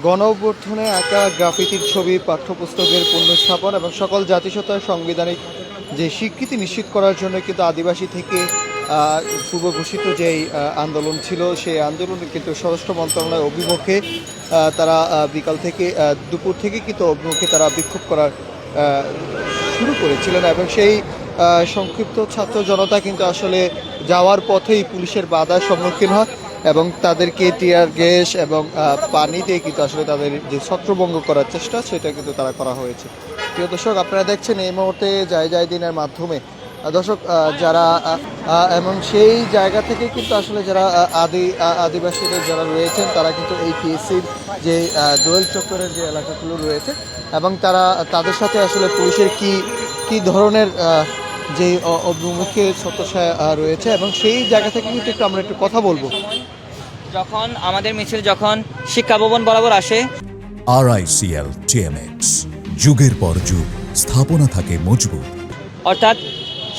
গণ অভ্যুত্থানে আঁকা গ্রাফিতির ছবি পাঠ্যপুস্তকের পুনঃস্থাপন এবং সকল জাতিসত্তার সাংবিধানিক যে স্বীকৃতি নিশ্চিত করার জন্য কিন্তু আদিবাসী থেকে পূর্ব ঘোষিত যেই আন্দোলন ছিল সেই আন্দোলনে কিন্তু স্বরাষ্ট্র মন্ত্রণালয়ের অভিমুখে তারা বিকাল থেকে দুপুর থেকে কিন্তু অভিমুখে তারা বিক্ষোভ করার শুরু করেছিলেন এবং সেই সংক্ষিপ্ত ছাত্র জনতা কিন্তু আসলে যাওয়ার পথেই পুলিশের বাধার সম্মুখীন হয় এবং তাদেরকে টিয়ার গ্যাস এবং পানি দিয়ে কিন্তু আসলে তাদের যে ছত্রভঙ্গ করার চেষ্টা সেটা কিন্তু তারা করা হয়েছে। প্রিয় দর্শক, আপনারা দেখছেন এই মুহূর্তে যায় দিনের মাধ্যমে দর্শক যারা এবং সেই জায়গা থেকে কিন্তু আসলে যারা আদিবাসীদের যারা রয়েছেন তারা কিন্তু এই পিএসসির যে দোয়েল চক্করের যে এলাকাগুলো রয়েছে এবং তারা তাদের সাথে আসলে পুলিশের কি ধরনের যে অভিমুখে ছত্রছায়া রয়েছে এবং সেই জায়গা থেকে কিন্তু আমরা একটু কথা বলবো। যখন আমাদের মিছিল যখন শিক্ষা ভবন বরাবর আসে, RICL TMX যুগের পর যুগ স্থাপনা থাকে মজবুত। অর্থাৎ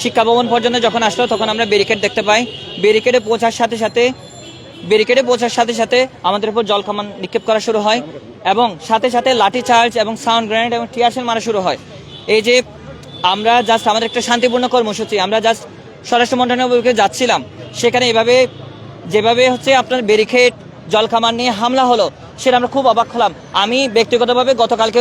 শিক্ষা ভবন পর্যন্ত যখন আসলো তখন আমরা ব্যারিকেড দেখতে পাই। ব্যারিকেডে পৌঁছার সাথে সাথে আমাদের উপর জল কামান নিক্ষেপ করা শুরু হয় এবং সাথে সাথে লাঠি চার্জ এবং সাউন্ড গ্রেনেড এবং টিয়ার শেল মারা শুরু হয়। এই যে আমরা জাস্ট আমাদের একটা শান্তিপূর্ণ কর্মসূচি, আমরা জাস্ট স্বরাষ্ট্র মন্ত্রণালয়ে যাচ্ছিলাম, সেখানে যেভাবে হচ্ছে আপনার ব্যারিকেড জল কামান নিয়ে হামলা হলো সেটা আমরা খুব অবাক হলাম। আমি ব্যক্তিগতভাবে গতকালকে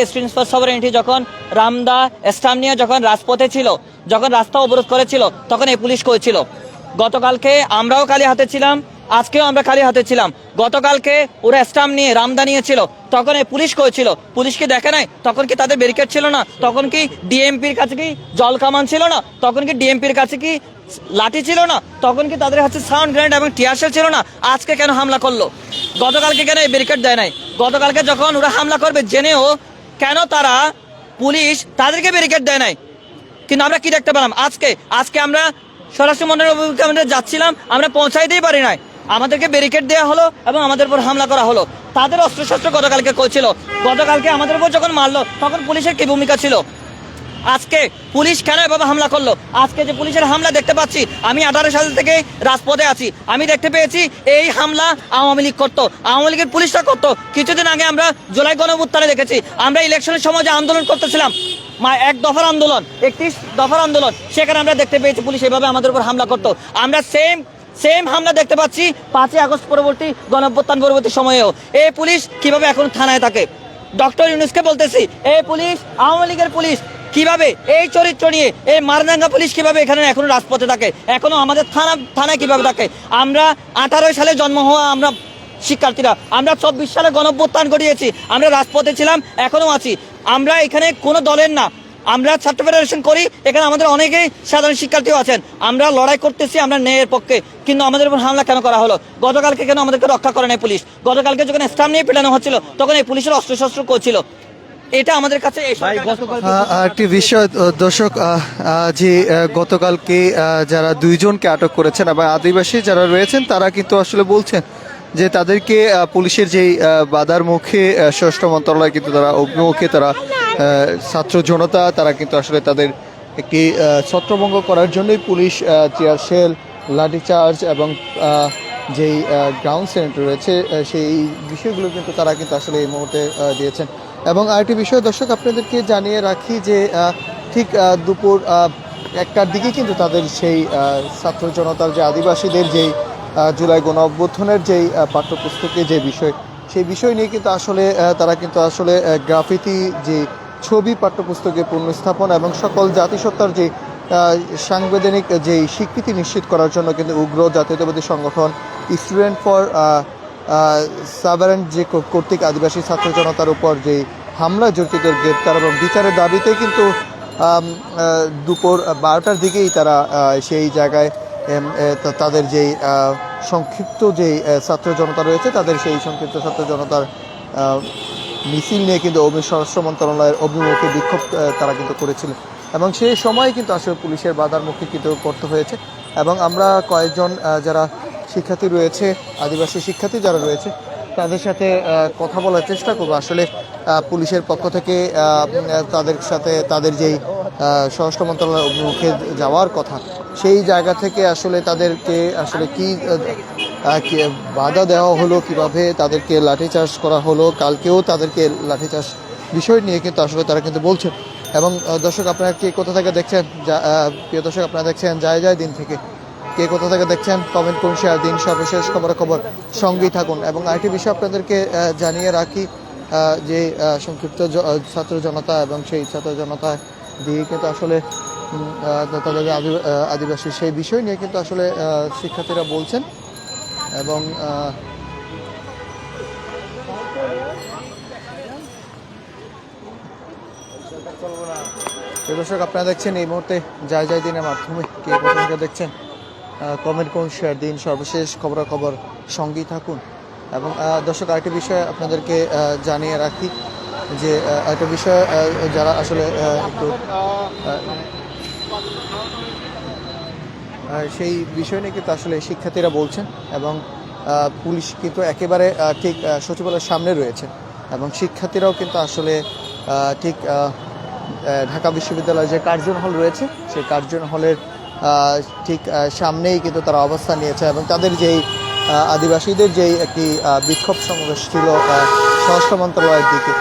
স্টুডেন্টস ফর সভারেনিটি যখন রামদা স্টাম নিয়ে যখন রাজপথে ছিল, যখন রাস্তা অবরোধ করেছিল, তখন এই পুলিশ করেছিল। গতকালকে আমরাও খালি হাতে ছিলাম, আজকেও আমরা খালি হাতে ছিলাম। গতকালকে ওরা স্টাম নিয়ে রামদা নিয়েছিল, তখন এই পুলিশ করেছিল। পুলিশকে দেখে নাই? তখন কি তাদের ব্যারিকেড ছিল না? তখন কি ডিএমপির কাছে কি জল কামান ছিল না? তখন কি ডিএমপির কাছে কি লাঠি ছিল না? তখন কি তাদের কাছে সাউন্ড গ্রেনেড এবং টিয়ার শেল ছিল না? আজকে কেন হামলা করলো? গতকালকে কেন এই ব্যারিকেড দেয় নাই? গতকালকে যখন ওরা হামলা করবে জেনেও কেন তারা পুলিশ তাদেরকে ব্যারিকেড দেয় নাই? কিন্তু আমরা কি দেখতে পেলাম আজকে আমরা স্বরাষ্ট্র মন্ত্রণালয়ে যাচ্ছিলাম, আমরা পৌঁছাইতেই পারি নাই, আমাদেরকে ব্যারিকেড দেওয়া হলো এবং আমাদের উপর হামলা করা হলো। তাদের অস্ত্রশস্ত্র গতকালকে করেছিল। গতকালকে আমাদের উপর যখন মারলো তখন পুলিশের কি ভূমিকা ছিল? আজকে পুলিশ কেন এভাবে হামলা করলো? আজকে যে পুলিশের হামলা দেখতে পাচ্ছি, আমি 18 সাল থেকে রাজপথে আছি, আমি দেখতে পেয়েছি এই হামলা আওয়ামী লীগ করতো, আওয়ামী লীগের পুলিশরা করতো। কিছুদিন আগে আমরা জুলাই গণঅভ্যুত্থানে দেখেছি, আমরা ইলেকশনের সময় যে আন্দোলন করতেছিলাম, 1 দফার আন্দোলন, 31 দফার আন্দোলন, সেখানে আমরা দেখতে পেয়েছি পুলিশ এভাবে আমাদের উপর হামলা করতো। আমরা সেম হামলা দেখতে পাচ্ছি 5ই আগস্ট পরবর্তী গণঅভ্যুত্থান পরবর্তী সময়েও। এই পুলিশ কিভাবে এখন থানায় থাকে? ডক্টর ইউনূসকে বলতেছি, এই পুলিশ আওয়ামী লীগের পুলিশ কিভাবে এই চরিত্র নিয়ে, এই মারদাঙ্গা পুলিশ কিভাবে এখানে এখনো রাজপথে থাকে, এখনো আমাদের থানায় কিভাবে থাকে? আমরা 18 সালে জন্ম হওয়া আমরা শিক্ষার্থীরা, আমরা 24 সালে গণঅভ্যুত্থান ঘটিয়েছি, আমরা রাজপথে ছিলাম, এখনো আছি। আমরা এখানে কোনো দলের না, আমরা ছাত্র ফেডারেশন করি, এখানে আমাদের অনেকেই সাধারণ শিক্ষার্থীও আছেন, আমরা লড়াই করতেছি, আমরা ন্যায়ের পক্ষে। কিন্তু আমাদের উপর হামলা কেন করা হলো? গতকালকে কেন আমাদেরকে রক্ষা করে নাই পুলিশ? গতকালকে যখন স্টাম নিয়ে পেটানো হচ্ছিল তখন এই পুলিশের অস্ত্রশস্ত্র করছিল। এটা আমাদের কাছে একটি বিষয় দর্শক, যে গতকালকে যারা 2 জনকে আটক করেছেন এবং আদিবাসী যারা রয়েছেন তারা কিন্তু আসলে বলছেন যে তাদেরকে পুলিশের যেই বাধার মুখে স্বরাষ্ট্র মন্ত্রণালয় কিন্তু তারা অভিমুখে তারা ছাত্র জনতা তারা কিন্তু আসলে তাদের একটি ছত্রভঙ্গ করার জন্যই পুলিশ টিয়ার শেল, লাঠিচার্জ এবং যেই গ্রাউন্ড সেন্টার রয়েছে সেই বিষয়গুলো কিন্তু তারা কিন্তু আসলে এই মুহূর্তে দিয়েছেন। এবং আরেকটি বিষয় দর্শক আপনাদেরকে জানিয়ে রাখি যে ঠিক দুপুর 1টার দিকে কিন্তু তাদের সেই ছাত্র জনতার যে আদিবাসীদের যেই জুলাই গণ অভ্যুত্থানের যেই পাঠ্যপুস্তকে যে বিষয়, সেই বিষয় নিয়ে কিন্তু আসলে তারা কিন্তু আসলে গ্রাফিতি যে ছবি পাঠ্যপুস্তকে পুনঃস্থাপন এবং সকল জাতিসত্তার যে সাংবিধানিক যেই স্বীকৃতি নিশ্চিত করার জন্য কিন্তু উগ্র জাতীয়তাবাদী সংগঠন স্টুডেন্ট ফর সভারেন যে কর্তৃক আদিবাসী ছাত্র জনতার উপর যে হামলা জড়িতদের গ্রেপ্তার এবং বিচারের দাবিতে কিন্তু দুপুর 12টার দিকেই তারা সেই জায়গায় তাদের যেই সংক্ষিপ্ত যেই ছাত্র জনতা রয়েছে তাদের সেই সংক্ষিপ্ত ছাত্র জনতার মিছিল নিয়ে কিন্তু স্বরাষ্ট্র মন্ত্রণালয়ের অভিমুখে বিক্ষোভ তারা কিন্তু করেছিলেন এবং সেই সময় কিন্তু আসলে পুলিশের বাধার মুখে কিন্তু করতে হয়েছে। এবং আমরা কয়েকজন যারা শিক্ষার্থী রয়েছে, আদিবাসী শিক্ষার্থী যারা রয়েছে, তাদের সাথে কথা বলার চেষ্টা করবো আসলে পুলিশের পক্ষ থেকে তাদের সাথে তাদের যেই স্বরাষ্ট্র মন্ত্রণালয়ের অভিমুখে যাওয়ার কথা, সেই জায়গা থেকে আসলে তাদেরকে আসলে কি বাধা দেওয়া হলো, কিভাবে তাদেরকে লাঠিচার্জ করা হলো, কালকেও তাদেরকে লাঠিচার্জ বিষয় নিয়ে কিন্তু আসলে তারা কিন্তু বলছেন। এবং দর্শক আপনারা কে কোথা থেকে দেখছেন, প্রিয় দর্শক আপনারা দেখছেন যায় যায় দিন থেকে, কে কোথা থেকে দেখছেন কমেন্ট করুন, শেয়ার দিন, সর্বশেষ খবর সঙ্গেই থাকুন। এবং আরেকটি বিষয় আপনাদেরকে জানিয়ে রাখি, যে সংক্ষিপ্ত ছাত্র জনতা এবং সেই ছাত্র জনতা দিয়ে কিন্তু আসলে তাদের আদিবাসী সেই বিষয় নিয়ে কিন্তু আসলে শিক্ষার্থীরা বলছেন। এবং দর্শক আপনারা দেখছেন এই মুহূর্তে যায় যায় দিনের মাধ্যমে, কে কোথা থেকে দেখছেন কমেন্ট করুন, শেয়ার দিন, সর্বশেষ খবর সঙ্গেই থাকুন। এবং দর্শক আরেকটি বিষয় আপনাদেরকে জানিয়ে রাখি, যে একটা বিষয় যারা আসলে একটু সেই বিষয় নিয়ে কিন্তু আসলে শিক্ষার্থীরা বলছেন। এবং পুলিশ কিন্তু একেবারে ঠিক সচিবালয়ের সামনে রয়েছে, এবং শিক্ষার্থীরাও কিন্তু আসলে ঠিক ঢাকা বিশ্ববিদ্যালয়ের যে কার্জন হল রয়েছে সেই কার্জন হলের ঠিক সামনেই কিন্তু তারা অবস্থান নিয়েছে। এবং তাদের যেই আদিবাসীদের যেই একটি বিক্ষোভ সমাবেশ ছিল স্বরাষ্ট্র মন্ত্রণালয়ের দিকে,